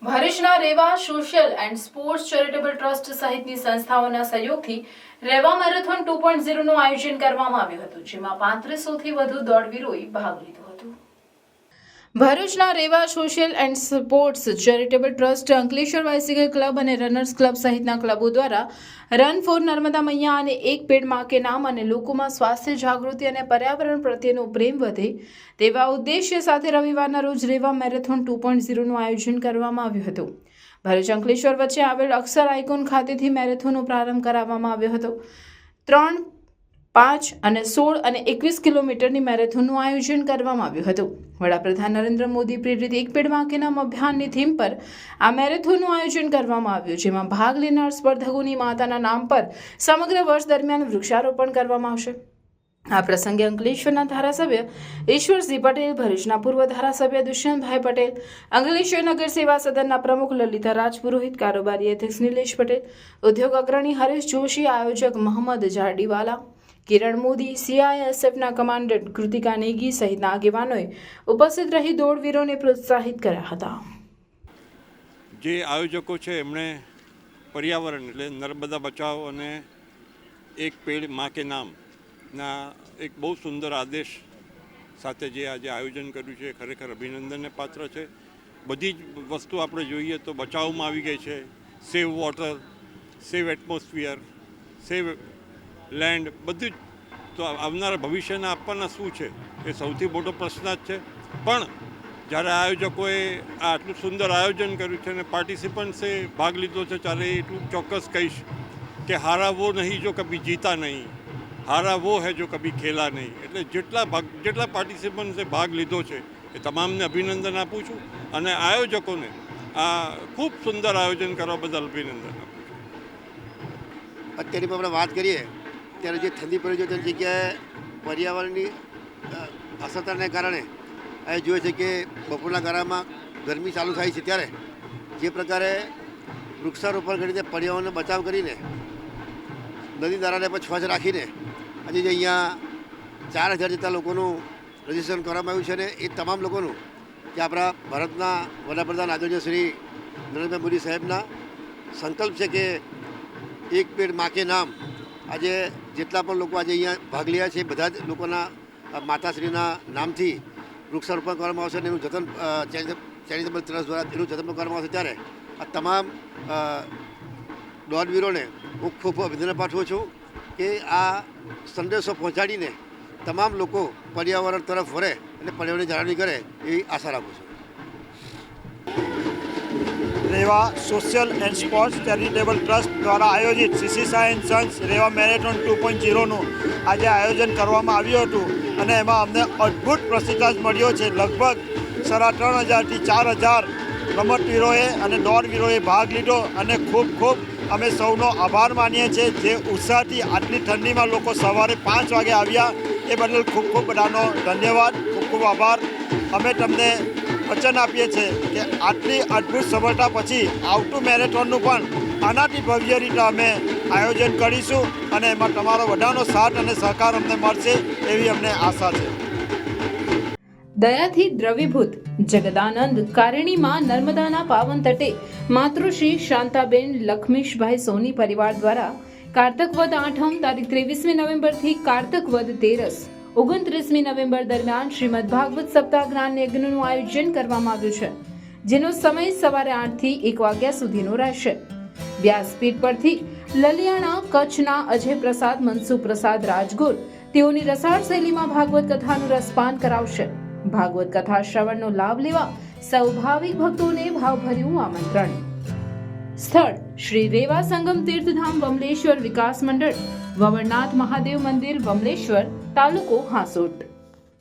ભરૂચના Reva social and sports charitable trust સહિતની સંસ્થાઓના સહયોગથી રેવા મેરેથોન 2.0નું આયોજન કરવામાં આવ્યું હતું, જેમાં 3500થી વધુ દોડવીરોએ ભાગ લીધો હતો. ભરૂચના Reva social and sports charitable trust, Ankleshwar bicycle club અને રનર્સ ક્લબ સહિતના ક્લબો દ્વારા રન ફોર નર્મદા મૈયા અને એક પેડ માં કે નામ અને લોકોમાં સ્વાસ્થ્ય જાગૃતિ અને પર્યાવરણ પ્રત્યેનો પ્રેમ વધે તેવા ઉદ્દેશ્ય સાથે રવિવારના રોજ રેવા મેરેથોન 2.0નું આયોજન કરવામાં આવ્યું હતું. ભરૂચ અંકલેશ્વર વચ્ચે આવેલ અક્ષર આઇકોન ખાતેથી મેરેથોનનો પ્રારંભ કરાવવામાં આવ્યો હતો. 3, 5 અને 16 અને 21 કિલોમીટરની મેરેથોનનું આયોજન કરવામાં આવ્યું હતું. વડાપ્રધાન નરેન્દ્ર મોદી પ્રેરિત એક પેડ માં કે નામ અભિયાનની થીમ પર આ મેરેથોનનું આયોજન કરવામાં આવ્યું, જેમાં ભાગ લેનાર સ્પર્ધકોની માતાના નામ પર સમગ્ર વર્ષ દરમિયાન વૃક્ષારોપણ કરવામાં આવશે. આ પ્રસંગે અંકલેશ્વરના ધારાસભ્ય ઈશ્વરસિંહ પટેલ, ભરૂચના પૂર્વ ધારાસભ્ય દુષ્યંતભાઈ પટેલ, અંકલેશ્વર નગર સેવા સદનના પ્રમુખ લલિતા રાજપુરોહિત, કારોબારી અધ્યક્ષ નિલેશ પટેલ, ઉદ્યોગ અગ્રણી હરીશ જોશી, આયોજક મોહમ્મદ જારડીવાલા, કિરણ મોદી, CISFના કમાન્ડન્ટ કૃતિકા નેગી સહિતના આગેવાનોએ ઉપસ્થિત રહી દોડવીરોને પ્રોત્સાહિત કર્યા હતા. જે આયોજકો છે એમણે પર્યાવરણ એટલે નર્મદા બચાવ અને એક પેડ માં કે નામના એક બહુ સુંદર આદેશ સાથે જે આજે આયોજન કર્યું છે ખરેખર અભિનંદનને પાત્ર છે. બધી જ વસ્તુ આપણે જોઈએ તો બચાવમાં આવી ગઈ છે. સેવ વોટર, સેવ એટમોસ્ફિયર, સેવ લેન્ડ, બધું જ. તો આવનારા ભવિષ્યને આપવાના શું છે એ સૌથી મોટો પ્રશ્ન જ છે. પણ જ્યારે આયોજકોએ આ આટલું સુંદર આયોજન કર્યું છે અને પાર્ટિસિપન્ટ્સે ભાગ લીધો છે, ત્યારે એટલું ચોક્કસ કહીશ કે હારા વો નહીં જો કભી જીતા નહીં, હારા વો હૈ જો કભી ખેલા નહીં. એટલે જેટલા પાર્ટિસિપન્ટ્સે ભાગ લીધો છે એ તમામને અભિનંદન આપું છું અને આયોજકોને આ ખૂબ સુંદર આયોજન કરવા બદલ અભિનંદન આપું છું. અત્યારે પણ આપણે વાત કરીએ ત્યારે જે ઠંડી પડી છે તેની જગ્યાએ પર્યાવરણની અસરને કારણે એ જોઈએ છે કે બપોરના ગાળામાં ગરમી ચાલુ થાય છે, ત્યારે જે પ્રકારે વૃક્ષારોપણ કરીને પર્યાવરણનો બચાવ કરીને નદી નાળાને પણ સ્વચ્છ રાખીને આજે જે અહીંયા 4000 જેટલા લોકોનું રજીસ્ટ્રેશન કરવામાં આવ્યું છે ને એ તમામ લોકોનું કે આપણા ભારતના વડાપ્રધાન આદરણીય શ્રી નરેન્દ્રભાઈ મોદી સાહેબના સંકલ્પ છે કે એક પેડ માં કે નામ. આજે જેટલા પણ લોકો આજે અહીંયા ભાગ રહ્યા છે બધા જ લોકોના માતાશ્રીના નામથી વૃક્ષારોપણ કરવામાં આવશે અને એનું જતન ચેરિટેબલ ટ્રસ્ટ દ્વારા એનું જતન કરવામાં આવશે. ત્યારે આ તમામ દોડવીરોને હું ખૂબ અભિનંદન પાઠવું છું કે આ સંદેશો પહોંચાડીને તમામ લોકો પર્યાવરણ તરફ વળે અને પર્યાવરણની જાળવણી કરે એવી આશા રાખું છું. Reva social and sports charitable trust દ્વારા આયોજિત CC Sai and sons Reva marathon 2.0નું આજે આયોજન કરવામાં આવ્યું હતું અને એમાં અમને અદ્ભુત પ્રતિસાદ મળ્યો છે. લગભગ 3500થી 4000 રમતવીરોએ અને દોડવીરોએ ભાગ લીધો અને ખૂબ અમે સૌનો આભાર માનીએ છીએ. જે ઉત્સાહથી આટલી ઠંડીમાં લોકો સવારે 5 વાગે આવ્યા એ બદલ ખૂબ બધાનો ધન્યવાદ, ખૂબ આભાર. અમે તમને વચન આપીએ છીએ કે આટલી અદ્ભુત સફળતા પછી આવતું મેરેથોનનું પણ આનાથી ભવ્ય રીતે અમે આયોજન કરીશું અને એમાં તમારો બધાનો સાથ અને સહકાર અમને મળશે એવી અમને આશા છે. દયાથી દ્રવીભૂત જગદાનંદ કારણીમાં નર્મદાના પાવન તટે માતૃશ્રી શાંતાબેન લખમીશભાઈ સોની પરિવાર દ્વારા કારતક વદ આઠમ તારીખ 23મી નવેમ્બરથી કારતક વદ તેરસ 29મી નવેમ્બર દરમિયાન શ્રીમદ ભાગવત સપ્તાહ જ્ઞાન યજ્ઞનું આયોજન કરવામાં આવ્યું છે, જેનો સમય સવારે 8 થી 1 વાગ્યા સુધીનો રહેશે. વ્યાસપીઠ પરથી લલિયાણા કચ્છના અજય પ્રસાદ મનસુખ પ્રસાદ રાજગુર તેઓની રસાળ શૈલીમાં ભાગવત કથાનું રસપાન કરાવશે. ભાગવત કથા શ્રવણનો લાભ લેવા સૌ ભાવિક ભક્તોને ભાવભર્યું આમંત્રણ. સ્થળ શ્રી રેવા સંગમ તીર્થધામ બમલેશ્વર વિકાસ મંડળ, વવરનાથ મહાદેવ મંદિર, બમલેશ્વર, તાલુકો હાંસોટ.